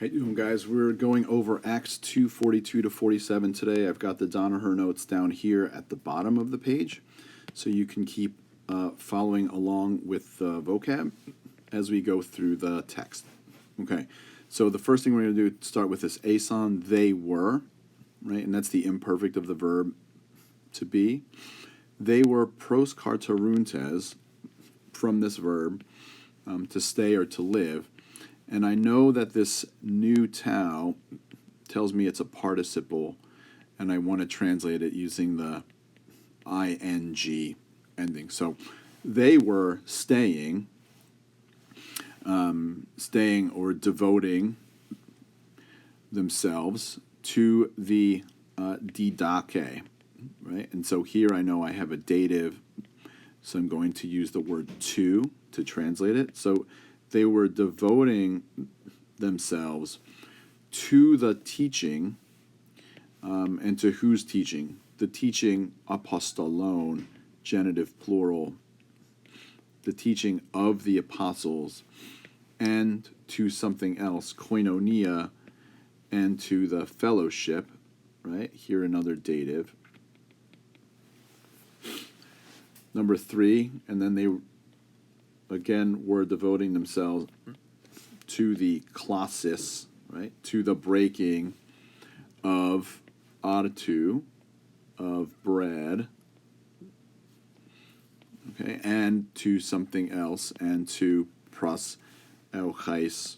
How you doing, guys? We're going over Acts 2:42 to 47 today. I've got the Danaher notes down here at the bottom of the page, so you can keep following along with the vocab as we go through the text. Okay, so the first thing we're going to do is start with this Ɂησαν, they were, right? And that's the imperfect of the verb to be. They were proskarterůντες, from this verb, to stay or to live. And I know that this new tau tells me it's a participle, and I want to translate it using the ing ending. So they were staying or devoting themselves to the didakē, right? And so here I know I have a dative, so I'm going to use the word to translate it. So they were devoting themselves to the teaching, and to whose teaching? The teaching ἀποστόλων, genitive plural, the teaching of the apostles, and to something else, koinonia, and to the fellowship, right? Here another dative. Number 3, and then they again were devoting themselves to the klasis, right? To the breaking of ďartu, of bread, okay, and to something else, and to προσευχαῖς,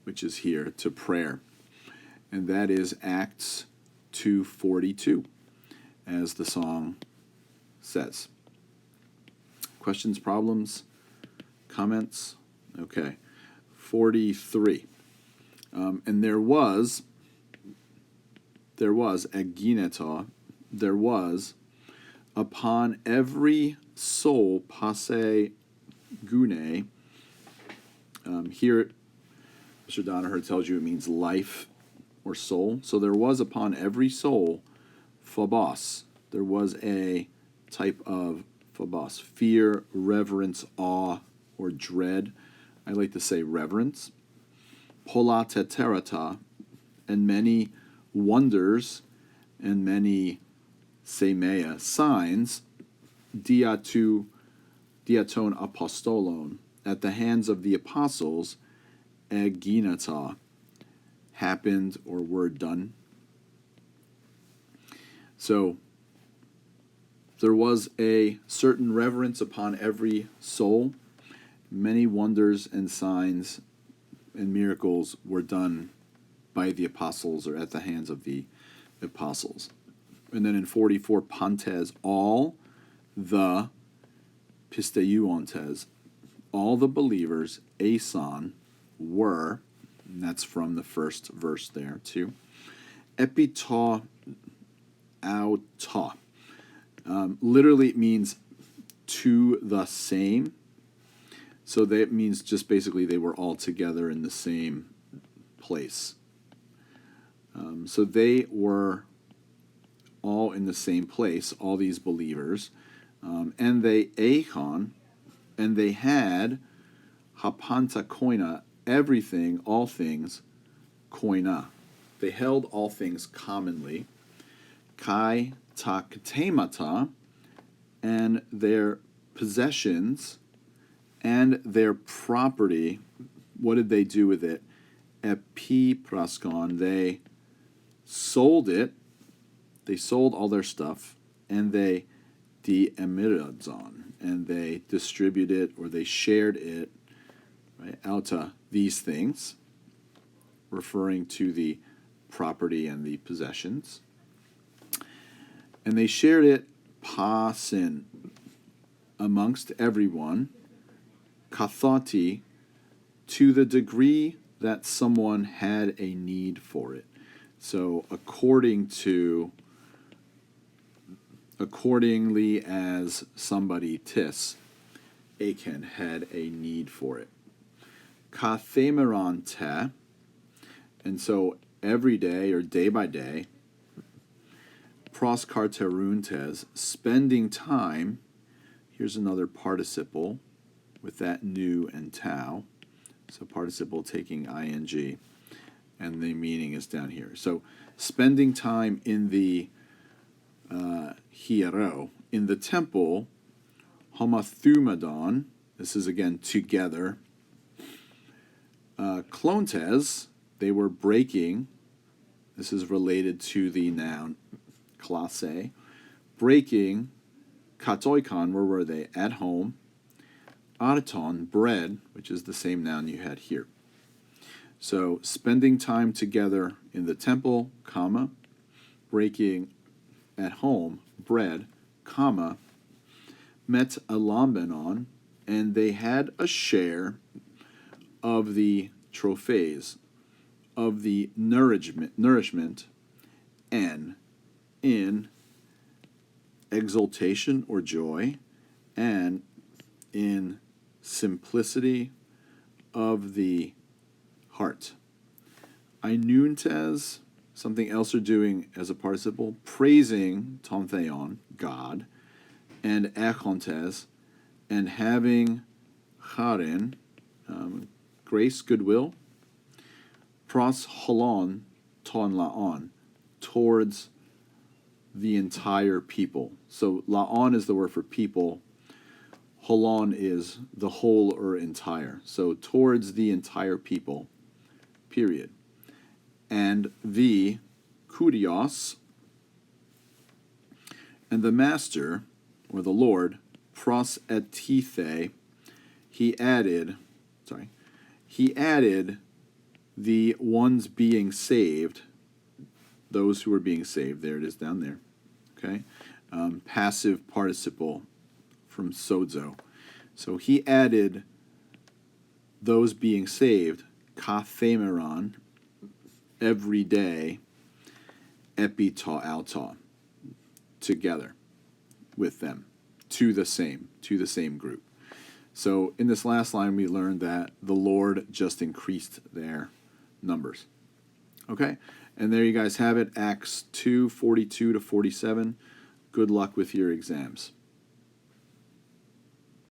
which is here, to prayer. And that is Acts 2:42, as the song says. Questions, problems, comments? Okay. 43. And there was Ἐγίνετο, there was upon every soul pάσῃ gune. Here, Mr. Danaher tells you it means life or soul. So there was upon every soul phobos. There was a type of phobos, fear, reverence, awe, or dread. I like to say reverence. Πολλά tέrata, and many wonders and many σημεῖα, signs, diaton ἀποστόλων, at the hands of the apostles, Ἐγίνετο, happened or were done. So there was a certain reverence upon every soul. Many wonders and signs and miracles were done by the apostles, or at the hands of the apostles. And then in 44, πάντες, all the πιστεύοντες, all the believers, ἦσαν, were, and that's from the first verse there too. Ἐπί αὐτό. Literally it means to the same. So that means just basically they were all together in the same place. So they were all in the same place, all these believers. And they ἔχον, and they had ՀΑΠΑΝΤΑ koina, everything, all things, koina. They held all things commonly. Kai ta κτήματα, and their possessions and their property. What did they do with it? Ἐπίπρασκον, they sold it. They sold all their stuff, and they διεμήραζον, and they distributed, or they shared it, right? ἀўτά, these things, referring to the property and the possessions. And they shared it pᾶσιν, amongst everyone, καθότι, to the degree that someone had a need for it. So accordingly as somebody täis, ἐγίνετο, had a need for it. Καθημερον τε, and so every day or day by day, προσκαρτεροῦντες, spending time. Here's another participle with that new and tau. So participle taking ing. and the meaning is down here. So spending time in the ἱερῷ, in the temple, homathumadon, this is again together. Klontes, they were breaking, this is related to the noun klase, breaking. Katoikon, where were they? At home. Ārton, bread, which is the same noun you had here. So spending time together in the temple, comma, breaking at home, bread, comma, met alambenon, and they had a share of the trofeis, of the nourishment, and in exultation or joy, and in simplicity of the heart. Αίνοῦντες, something else they're doing as a participle, praising ton theon, God, and ἔχοντες, and having charin, grace, goodwill, pros holon ton laon, towards the entire people. So laon is the word for people. Holon is the whole or entire. So towards the entire people, period. And the kurios, and the master, or the Lord, pros etithe, he added the ones being saved, those who are being saved. There it is down there. Okay, passive participle from sozo. So he added those being saved, kathemeron, every day, epita alta, together with them, to the same group. So in this last line, we learned that the Lord just increased their numbers. Okay, and there you guys have it, Acts 2:42 to 47. Good luck with your exams.